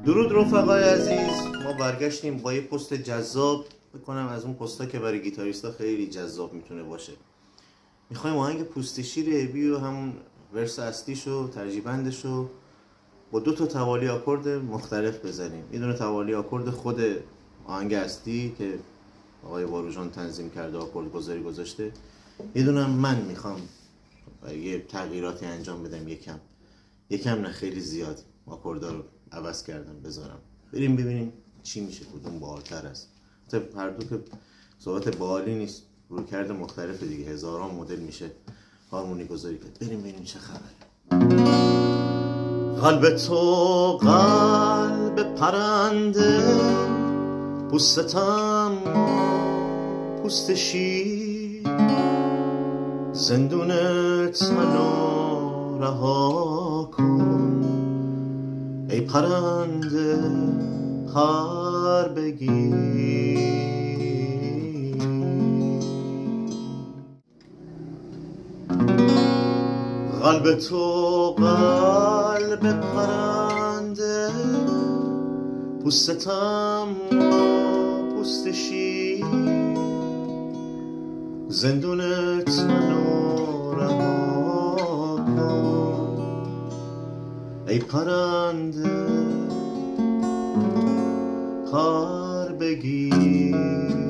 درود رفقای عزیز، ما برگشتیم با یه پست جذاب. بکنم از اون پستا که برای گیتاریستا خیلی جذاب میتونه باشه. میخوایم آهنگ پوست شیر ابی و همون ورس اصلیشو ترجیبندشو با 2 تا توالی آکورد مختلف بزنیم. یه دونه توالی آکورد خود آهنگ اصلی که آقای واروژان تنظیم کرده، آکورد گذاری گذاشته. یه دونه من میخوام یه تغییراتی انجام بدم، یکم نه خیلی زیاد آکوردا رو عوض کردم بذارم. بریم ببینیم چی میشه، کدوم باحال‌تر است. هر دو که صحبت باحالی نیست، رویکرد مختلف دیگه، هزاران مدل میشه هارمونی گذاری کرد. بریم ببینیم چه خبره. قلب تو قلب پرنده، پوستم پوست شیر، زندون تنو رها کن ای پرنده پر بگیر. قلب تو قلب پرنده، پوستم پوست شیر، زندون تنو رها کن ای پرنده پر بگیر.